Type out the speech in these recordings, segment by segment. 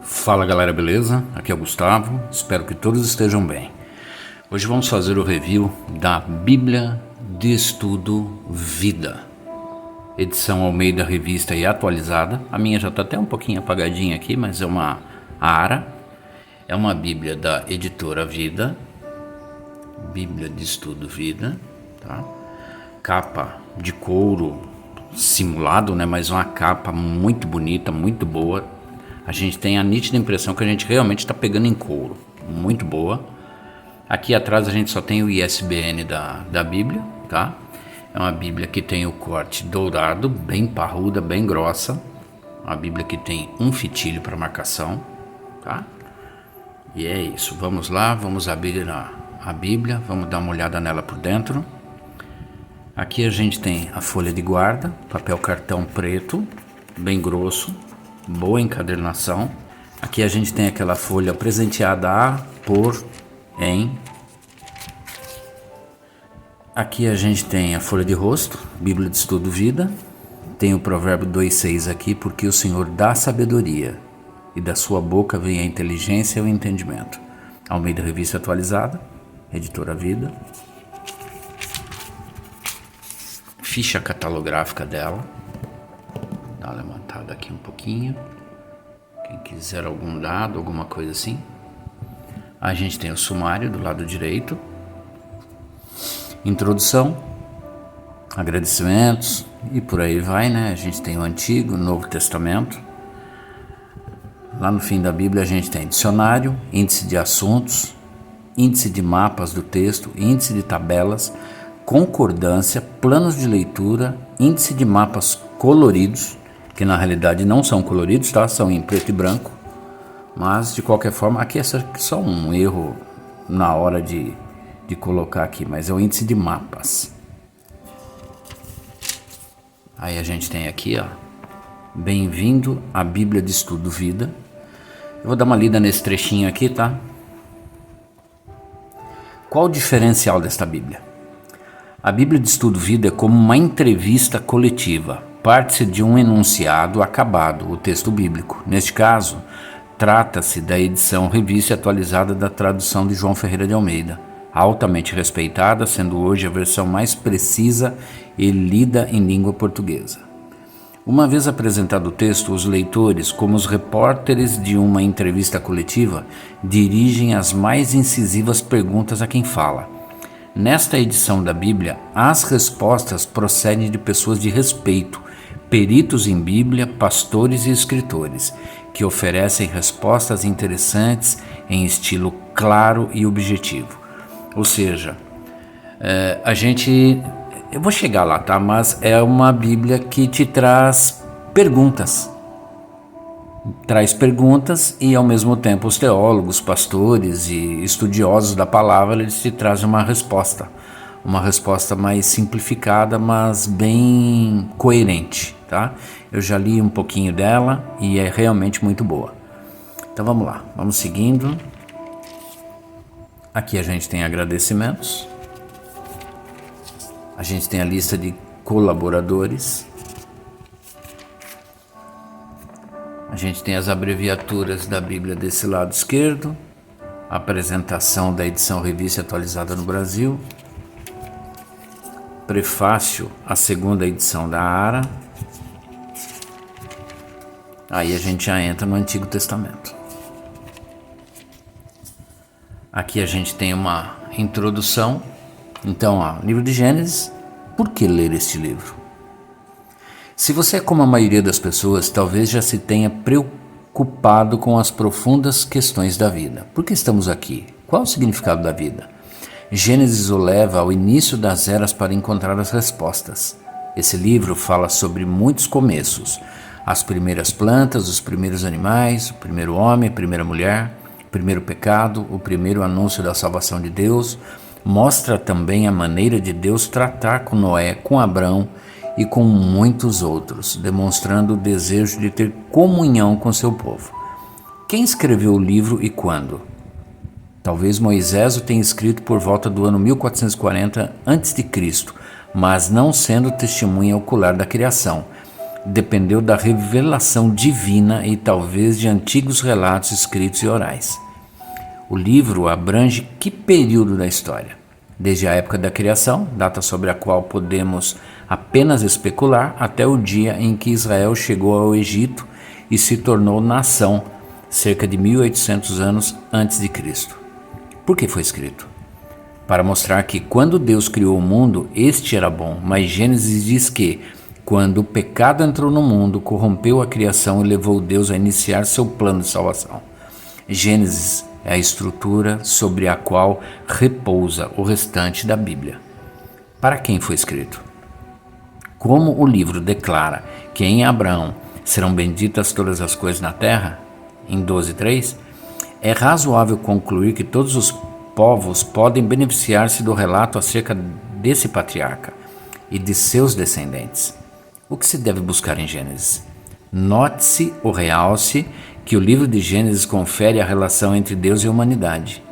Fala galera, beleza? Aqui é o Gustavo, espero que todos estejam bem. Hoje vamos fazer o review da Bíblia de Estudo Vida, edição Almeida Revista e atualizada. A minha já está até um pouquinho apagadinha aqui, mas é uma ARA, é uma Bíblia da editora Vida, Bíblia de Estudo Vida, tá? Capa de couro simulado, né? Mas uma capa muito bonita, muito boa. A gente tem a nítida impressão que a gente realmente está pegando em couro, muito boa. Aqui atrás a gente só tem o ISBN da Bíblia, tá? É uma Bíblia que tem o corte dourado, bem parruda, bem grossa. Uma Bíblia que tem um fitilho para marcação, tá? E é isso, vamos lá, vamos abrir a Bíblia, vamos dar uma olhada nela por dentro. Aqui a gente tem a folha de guarda, papel cartão preto, bem grosso, boa encadernação. Aqui a gente tem aquela folha presenteada a, por, em. Aqui a gente tem a folha de rosto, Bíblia de Estudo Vida. Tem o provérbio 2,6 aqui, porque o Senhor dá sabedoria e da sua boca vem a inteligência e o entendimento. Almeida Revista Atualizada, editora Vida. Ficha catalográfica dela. Dá uma levantada aqui um pouquinho. Quem quiser algum dado, alguma coisa assim. A gente tem o sumário do lado direito. Introdução. Agradecimentos. E por aí vai, né? A gente tem o Antigo, o Novo Testamento. Lá no fim da Bíblia a gente tem dicionário, índice de assuntos, índice de mapas do texto, índice de tabelas, concordância, planos de leitura, índice de mapas coloridos, que na realidade não são coloridos, tá? São em preto e branco, mas de qualquer forma, aqui é só um erro na hora de colocar aqui, mas é o índice de mapas. Aí a gente tem aqui, ó, bem-vindo à Bíblia de Estudo Vida. Eu vou dar uma lida nesse trechinho aqui, tá? Qual o diferencial desta Bíblia? A Bíblia de Estudo Vida é como uma entrevista coletiva. Parte-se de um enunciado acabado, o texto bíblico. Neste caso, trata-se da edição revista e atualizada da tradução de João Ferreira de Almeida, altamente respeitada, sendo hoje a versão mais precisa e lida em língua portuguesa. Uma vez apresentado o texto, os leitores, como os repórteres de uma entrevista coletiva, dirigem as mais incisivas perguntas a quem fala. Nesta edição da Bíblia, as respostas procedem de pessoas de respeito, peritos em Bíblia, pastores e escritores, que oferecem respostas interessantes em estilo claro e objetivo. Ou seja, eu vou chegar lá, tá? Mas é uma Bíblia que te traz perguntas. Traz perguntas e ao mesmo tempo os teólogos, pastores e estudiosos da palavra, eles te trazem uma resposta mais simplificada, mas bem coerente, tá? Eu já li um pouquinho dela e é realmente muito boa. Então vamos lá, vamos seguindo. Aqui a gente tem agradecimentos. A gente tem a lista de colaboradores. A gente tem as abreviaturas da Bíblia desse lado esquerdo, a apresentação da edição revista atualizada no Brasil, prefácio à segunda edição da ARA. Aí a gente já entra no Antigo Testamento. Aqui a gente tem uma introdução. Então, livro de Gênesis, por que ler este livro? Se você é como a maioria das pessoas, talvez já se tenha preocupado com as profundas questões da vida. Por que estamos aqui? Qual o significado da vida? Gênesis o leva ao início das eras para encontrar as respostas. Esse livro fala sobre muitos começos. As primeiras plantas, os primeiros animais, o primeiro homem, a primeira mulher, o primeiro pecado, o primeiro anúncio da salvação de Deus. Mostra também a maneira de Deus tratar com Noé, com Abrão e com muitos outros, demonstrando o desejo de ter comunhão com seu povo. Quem escreveu o livro e quando? Talvez Moisés o tenha escrito por volta do ano 1440 a.C., mas não sendo testemunha ocular da criação. dependeu da revelação divina e talvez de antigos relatos escritos e orais. O livro abrange que período da história? Desde a época da criação, data sobre a qual podemos apenas especular, até o dia em que Israel chegou ao Egito e se tornou nação, cerca de 1800 anos antes de Cristo. Por que foi escrito? Para mostrar que quando Deus criou o mundo, este era bom, mas Gênesis diz que quando o pecado entrou no mundo, corrompeu a criação e levou Deus a iniciar seu plano de salvação. Gênesis é a estrutura sobre a qual repousa o restante da Bíblia. Para quem foi escrito? Como o livro declara que em Abraão serão benditas todas as coisas na terra, em 12:3, é razoável concluir que todos os povos podem beneficiar-se do relato acerca desse patriarca e de seus descendentes. O que se deve buscar em Gênesis? Note-se o realce que o livro de Gênesis confere à relação entre Deus e a humanidade.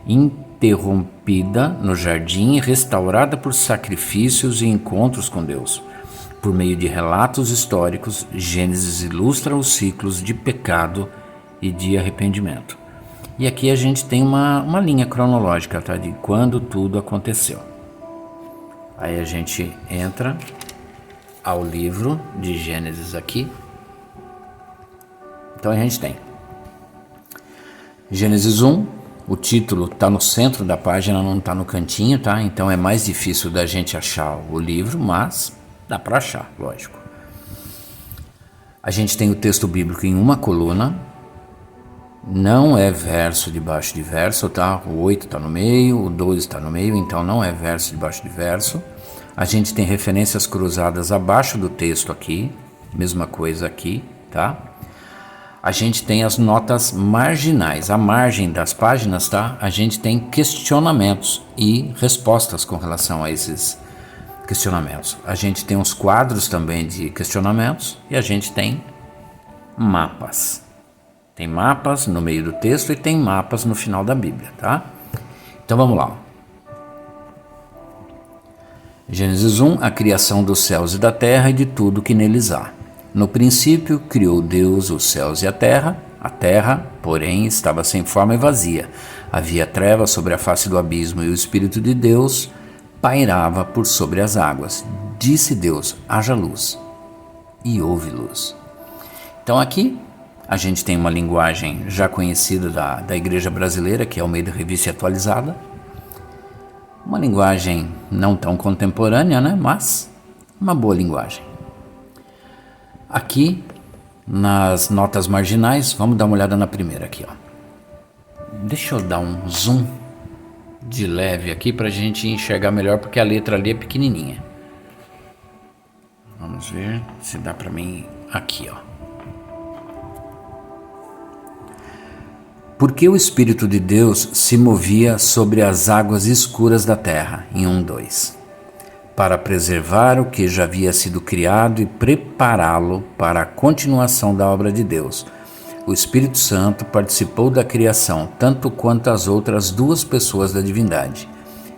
Interrompida no jardim e restaurada por sacrifícios e encontros com Deus. Por meio de relatos históricos, Gênesis ilustra os ciclos de pecado e de arrependimento. E aqui a gente tem uma linha cronológica, tá, de quando tudo aconteceu. Aí a gente entra ao livro de Gênesis aqui. Então a gente tem Gênesis 1, o título está no centro da página, não está no cantinho, tá? Então é mais difícil da gente achar o livro, mas dá para achar, lógico. A gente tem o texto bíblico em uma coluna, não é verso debaixo de verso, tá? O 8 está no meio, o 12 está no meio, então não é verso debaixo de verso. A gente tem referências cruzadas abaixo do texto aqui, mesma coisa aqui, tá? A gente tem as notas marginais, à margem das páginas, tá? A gente tem questionamentos e respostas com relação a esses questionamentos. A gente tem uns quadros também de questionamentos e a gente tem mapas. Tem mapas no meio do texto e tem mapas no final da Bíblia, tá? Então vamos lá. Gênesis 1, a criação dos céus e da terra e de tudo que neles há. No princípio, criou Deus os céus e a terra, porém, estava sem forma e vazia. Havia trevas sobre a face do abismo e o Espírito de Deus pairava por sobre as águas. Disse Deus, haja luz, e houve luz. Então aqui a gente tem uma linguagem já conhecida da igreja brasileira, que é Almeida Revista Atualizada. Uma linguagem não tão contemporânea, né? Mas uma boa linguagem. Aqui, nas notas marginais, vamos dar uma olhada na primeira aqui, ó. Deixa eu dar um zoom de leve aqui para a gente enxergar melhor, porque a letra ali é pequenininha. Vamos ver se dá para mim aqui, ó. Porque o Espírito de Deus se movia sobre as águas escuras da terra, em 1:2, para preservar o que já havia sido criado e prepará-lo para a continuação da obra de Deus. O Espírito Santo participou da criação, tanto quanto as outras duas pessoas da divindade.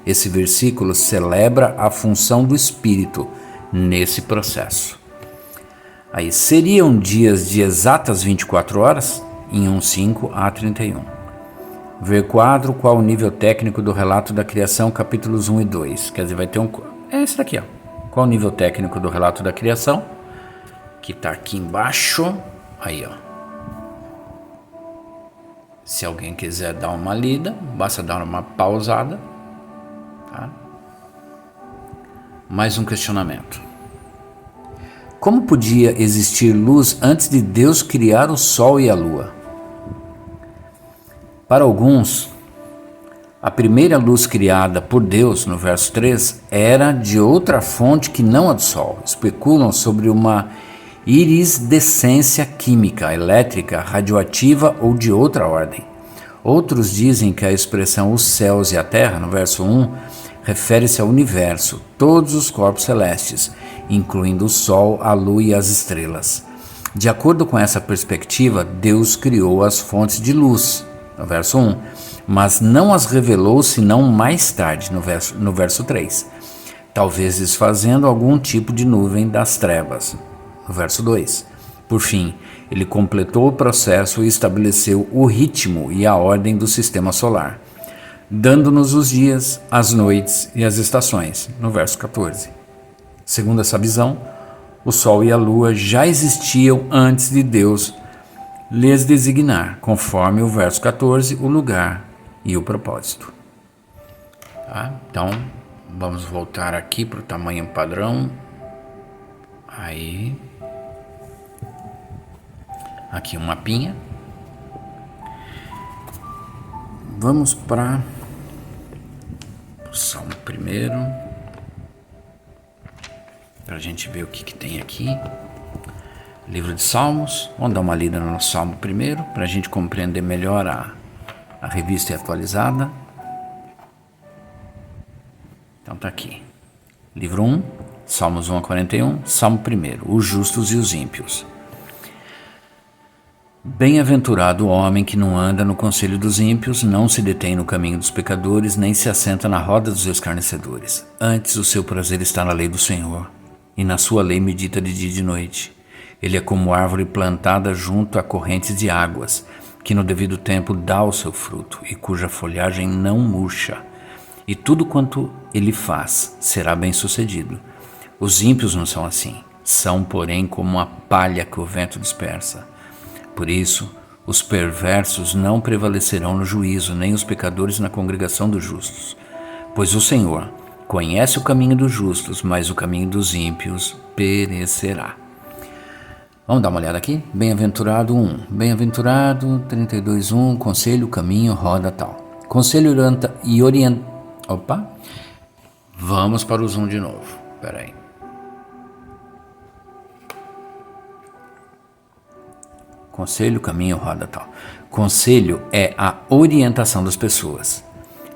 Esse versículo celebra a função do Espírito nesse processo. Aí, seriam dias de exatas 24 horas? Em 1:5 a 31. Ver quadro, qual o nível técnico do relato da criação, capítulos 1 e 2. Quer dizer, vai ter é esse daqui, ó. Qual o nível técnico do relato da criação? Que está aqui embaixo. Aí, ó. Se alguém quiser dar uma lida, basta dar uma pausada. Tá? Mais um questionamento. Como podia existir luz antes de Deus criar o sol e a lua? Para alguns, a primeira luz criada por Deus, no verso 3, era de outra fonte que não a do sol. Especulam sobre uma iridescência química, elétrica, radioativa ou de outra ordem. Outros dizem que a expressão os céus e a terra, no verso 1, refere-se ao universo, todos os corpos celestes, incluindo o Sol, a Lua e as estrelas. De acordo com essa perspectiva, Deus criou as fontes de luz, no verso 1, mas não as revelou senão mais tarde, no verso 3, talvez desfazendo algum tipo de nuvem das trevas, no verso 2. Por fim, ele completou o processo e estabeleceu o ritmo e a ordem do sistema solar, dando-nos os dias, as noites e as estações, no verso 14. Segundo essa visão, o Sol e a Lua já existiam antes de Deus lhes designar, conforme o verso 14, o lugar e o propósito. Tá? Então, vamos voltar aqui para o tamanho padrão. Aí, aqui um mapinha. Vamos para o Salmo primeiro, para a gente ver o que tem aqui. Livro de Salmos. Vamos dar uma lida no Salmo primeiro, para a gente compreender melhor a revista atualizada. Então tá aqui. Livro 1, Salmos 1 a 41, Salmo 1, os justos e os ímpios. Bem-aventurado o homem que não anda no conselho dos ímpios, não se detém no caminho dos pecadores, nem se assenta na roda dos escarnecedores. Antes o seu prazer está na lei do Senhor, e na sua lei medita de dia e de noite. Ele é como árvore plantada junto a correntes de águas, que no devido tempo dá o seu fruto, e cuja folhagem não murcha. E tudo quanto ele faz será bem-sucedido. Os ímpios não são assim, são, porém, como a palha que o vento dispersa. Por isso, os perversos não prevalecerão no juízo, nem os pecadores na congregação dos justos. Pois o Senhor conhece o caminho dos justos, mas o caminho dos ímpios perecerá. Vamos dar uma olhada aqui? Bem-aventurado 1. Bem-aventurado 32:1. Conselho, caminho, roda, tal. Conselho e orienta... Opa! Vamos para o zoom de novo. Espera aí. Conselho, caminho, roda, tal. Conselho é a orientação das pessoas.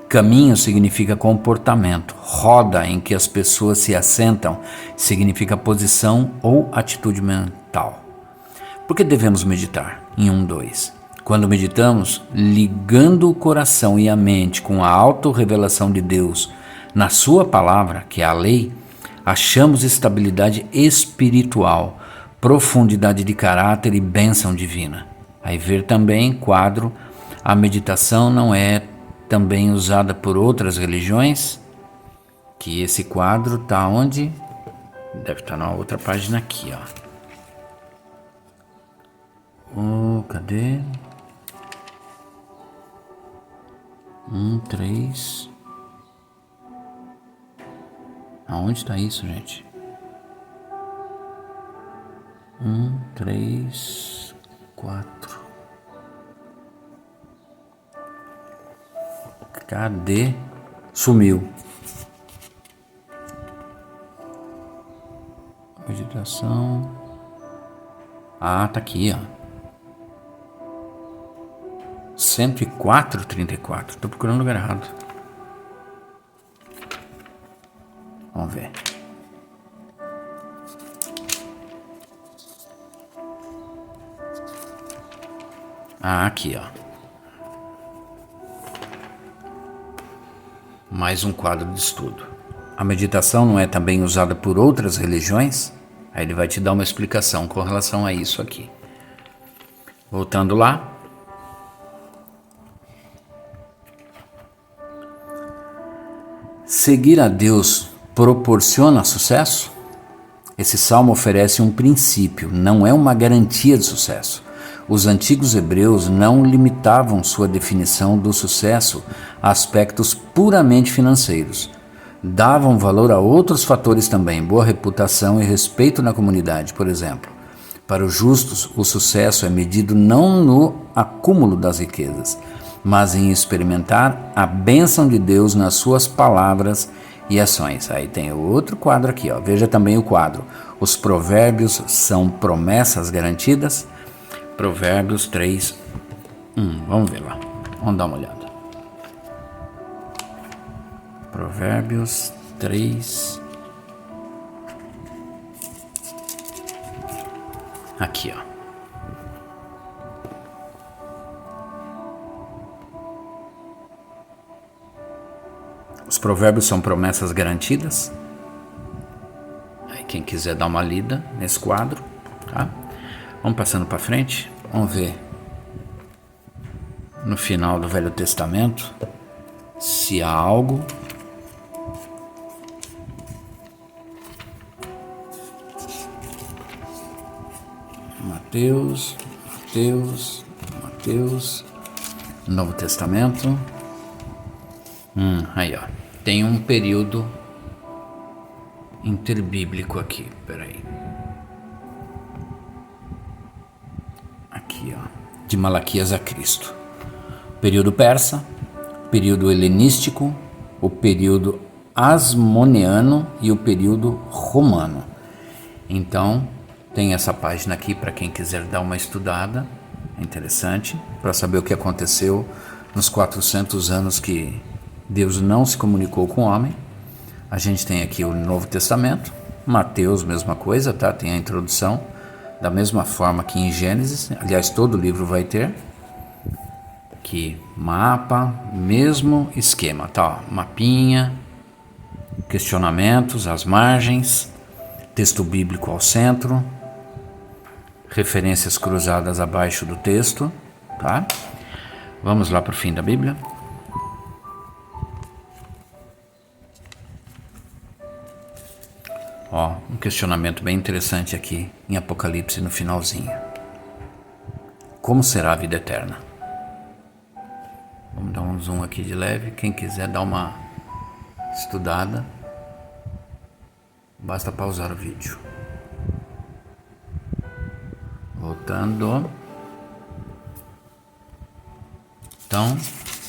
Caminho significa comportamento. Roda, em que as pessoas se assentam, significa posição ou atitude mental. Por que devemos meditar? Em 1:2. Quando meditamos, ligando o coração e a mente com a autorrevelação de Deus na sua palavra, que é a lei, achamos estabilidade espiritual, profundidade de caráter e bênção divina. Aí ver também quadro, a meditação não é também usada por outras religiões, que esse quadro está onde? Deve estar na outra página aqui, ó. Cadê? 3. Aonde está isso, gente? 3, 4. Cadê? Sumiu. Meditação. Ah, tá aqui, ó. 104:34. Tô procurando o lugar errado. Vamos ver. Ah, aqui, ó. Mais um quadro de estudo. A meditação não é também usada por outras religiões? Aí ele vai te dar uma explicação com relação a isso aqui. Voltando lá. Seguir a Deus proporciona sucesso? Esse salmo oferece um princípio, não é uma garantia de sucesso. Os antigos hebreus não limitavam sua definição do sucesso a aspectos puramente financeiros. Davam valor a outros fatores também, boa reputação e respeito na comunidade, por exemplo. Para os justos, o sucesso é medido não no acúmulo das riquezas, mas em experimentar a bênção de Deus nas suas palavras e ações. Aí tem outro quadro aqui, ó. Veja também o quadro. Os provérbios são promessas garantidas? Provérbios 3, 1. Vamos ver lá. Vamos dar uma olhada. Provérbios 3. Aqui, ó. Os provérbios são promessas garantidas? Aí quem quiser dar uma lida nesse quadro. tá? Vamos passando para frente, vamos ver no final do Velho Testamento se há algo Mateus, Novo Testamento. Aí ó, tem um período interbíblico aqui, peraí. Aqui ó, de Malaquias a Cristo. Período persa, período helenístico, o período asmoneano e o período romano. Então, tem essa página aqui para quem quiser dar uma estudada, é interessante, para saber o que aconteceu nos 400 anos que Deus não se comunicou com o homem. A gente tem aqui o Novo Testamento, Mateus, mesma coisa, tá? Tem a introdução, da mesma forma que em Gênesis, aliás, todo o livro vai ter. Aqui, mapa, mesmo esquema, tá? Ó, mapinha, questionamentos, as margens, texto bíblico ao centro, referências cruzadas abaixo do texto, tá? Vamos lá para o fim da Bíblia. Ó, um questionamento bem interessante aqui em Apocalipse no finalzinho. Como será a vida eterna? Vamos dar um zoom aqui de leve. Quem quiser dar uma estudada, basta pausar o vídeo. Voltando. Então,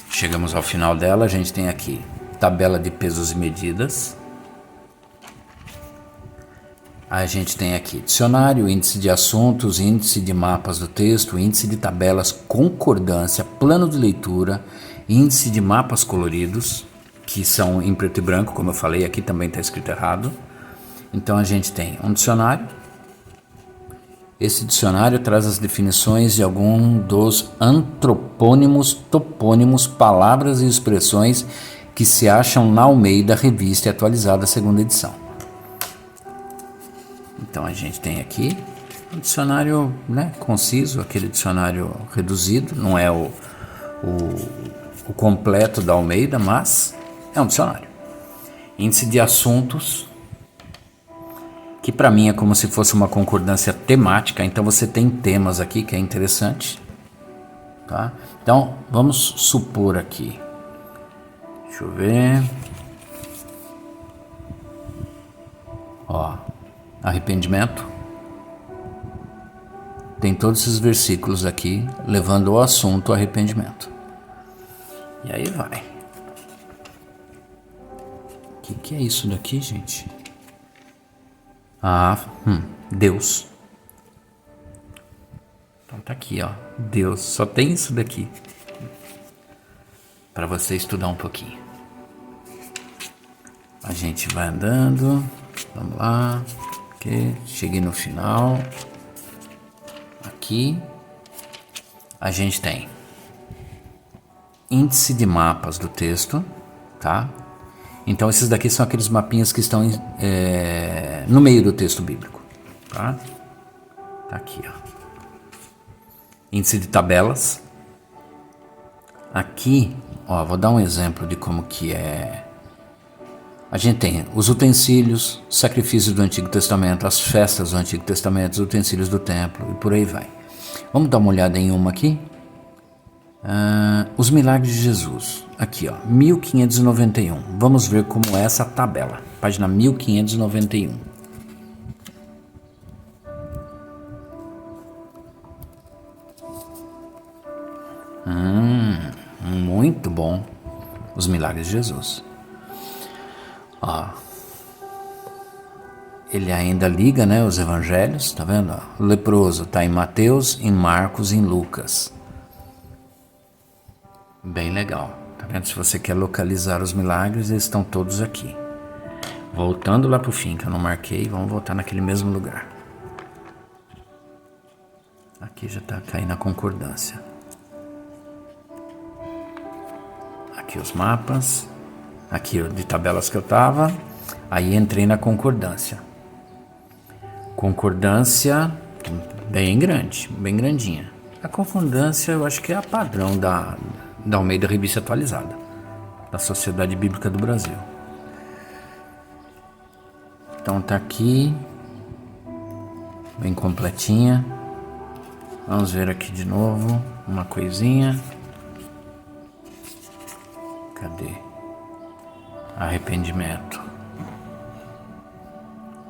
chegamos ao final dela. A gente tem aqui tabela de pesos e medidas. A gente tem aqui dicionário, índice de assuntos, índice de mapas do texto, índice de tabelas, concordância, plano de leitura, índice de mapas coloridos, que são em preto e branco, como eu falei, aqui também está escrito errado. Então a gente tem um dicionário. Esse dicionário traz as definições de algum dos antropônimos, topônimos, palavras e expressões que se acham na Almeida Revista e Atualizada, segunda edição. Então a gente tem aqui um dicionário, né, conciso, aquele dicionário reduzido, não é o completo da Almeida, mas é um dicionário. Índice de assuntos, que para mim é como se fosse uma concordância temática, então você tem temas aqui que é interessante, tá? Então vamos supor aqui, deixa eu ver, ó, arrependimento, tem todos esses versículos aqui levando o assunto arrependimento, e aí vai. O que é isso daqui, gente? Deus. Então tá aqui, ó, Deus, só tem isso daqui para você estudar um pouquinho. A gente vai andando, vamos lá, ok, cheguei no final. Aqui a gente tem índice de mapas do texto, tá? Então esses daqui são aqueles mapinhas que estão no meio do texto bíblico, tá? Tá aqui, ó. Índice de tabelas. Aqui, ó, vou dar um exemplo de como que é. A gente tem os utensílios, sacrifícios do Antigo Testamento, as festas do Antigo Testamento, os utensílios do templo e por aí vai. Vamos dar uma olhada em uma aqui. Os milagres de Jesus. Aqui, ó, 1591. Vamos ver como é essa tabela. Página 1591. Muito bom. Os milagres de Jesus. Ó, ele ainda liga, né, os evangelhos, tá vendo? Ó, o leproso tá em Mateus, em Marcos, em Lucas. Bem legal, tá vendo? Se você quer localizar os milagres, eles estão todos aqui. Voltando lá pro fim, que eu não marquei, vamos voltar naquele mesmo lugar. Aqui já tá caindo a concordância. Aqui os mapas. Aqui de tabelas que eu tava. Aí entrei na concordância. Concordância Bem grande, bem grandinha. A concordância eu acho que é a padrão da Almeida Revista Atualizada, da Sociedade Bíblica do Brasil. Então tá aqui, bem completinha. Vamos ver aqui de novo uma coisinha. Cadê? Arrependimento.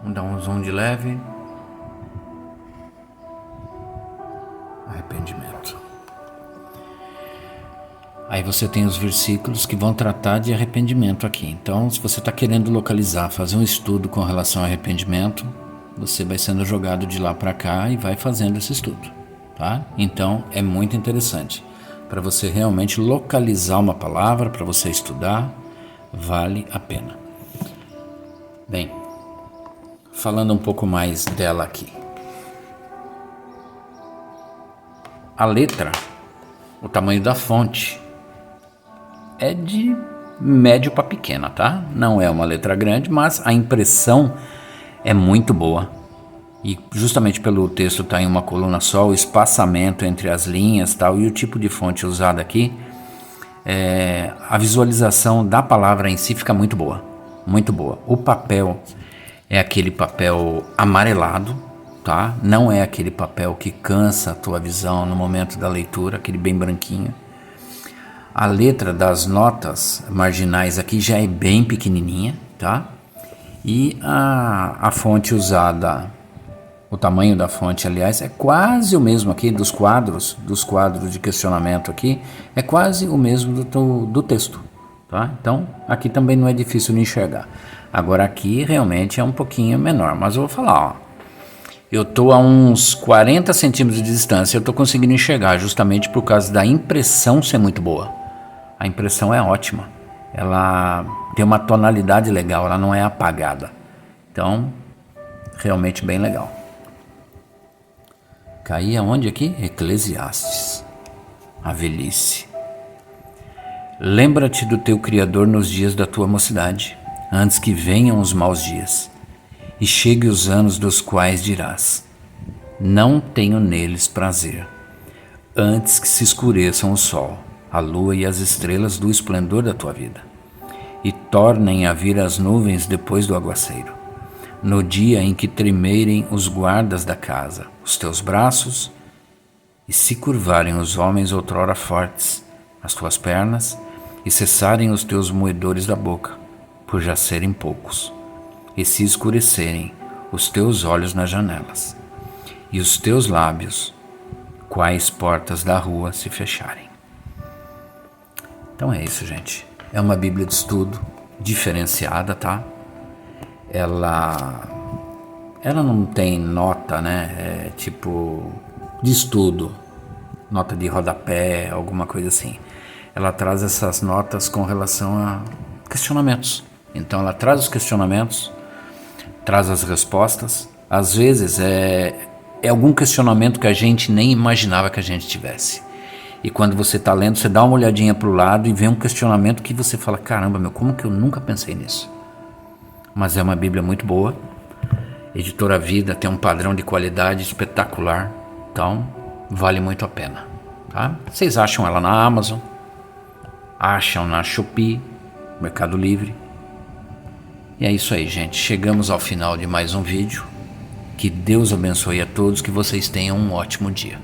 Vamos dar um zoom de leve. Arrependimento. Aí você tem os versículos que vão tratar de arrependimento aqui. Então, se você está querendo localizar, fazer um estudo com relação ao arrependimento, você vai sendo jogado de lá para cá e vai fazendo esse estudo, tá? Então, é muito interessante. Para você realmente localizar uma palavra, para você estudar, vale a pena. Bem, falando um pouco mais dela aqui. A letra, o tamanho da fonte, é de médio para pequena, tá? Não é uma letra grande, mas a impressão é muito boa. E justamente pelo texto estar em uma coluna só, o espaçamento entre as linhas tal, e o tipo de fonte usada aqui, a visualização da palavra em si fica muito boa. Muito boa. O papel é aquele papel amarelado, tá? Não é aquele papel que cansa a tua visão no momento da leitura, aquele bem branquinho. A letra das notas marginais aqui já é bem pequenininha, tá? E a fonte usada, o tamanho da fonte, aliás, é quase o mesmo aqui dos quadros de questionamento aqui, é quase o mesmo do texto, tá? Então, aqui também não é difícil de enxergar. Agora aqui realmente é um pouquinho menor, mas eu vou falar, ó. Eu estou a uns 40 centímetros de distância, eu estou conseguindo enxergar justamente por causa da impressão ser muito boa. A impressão é ótima, ela tem uma tonalidade legal, ela não é apagada. Então, realmente bem legal. Caí aonde aqui? Eclesiastes, a velhice. Lembra-te do teu Criador nos dias da tua mocidade, antes que venham os maus dias, e chegue os anos dos quais dirás: não tenho neles prazer, antes que se escureçam o sol, a lua e as estrelas do esplendor da tua vida, e tornem a vir as nuvens depois do aguaceiro, no dia em que tremerem os guardas da casa, os teus braços, e se curvarem os homens outrora fortes, as tuas pernas, e cessarem os teus moedores da boca, por já serem poucos, e se escurecerem os teus olhos nas janelas, e os teus lábios, quais portas da rua, se fecharem. Então é isso, gente. É uma Bíblia de estudo diferenciada, tá? Ela não tem nota, né? Tipo de estudo, nota de rodapé, alguma coisa assim. Ela traz essas notas com relação a questionamentos. Então ela traz os questionamentos, traz as respostas. Às vezes é algum questionamento que a gente nem imaginava que a gente tivesse. E quando você está lendo, você dá uma olhadinha para o lado e vê um questionamento que você fala: caramba, como que eu nunca pensei nisso? Mas é uma Bíblia muito boa. Editora Vida tem um padrão de qualidade espetacular. Então, vale muito a pena, tá? Vocês acham ela na Amazon, acham na Shopee, Mercado Livre. E é isso aí, gente. Chegamos ao final de mais um vídeo. Que Deus abençoe a todos, que vocês tenham um ótimo dia.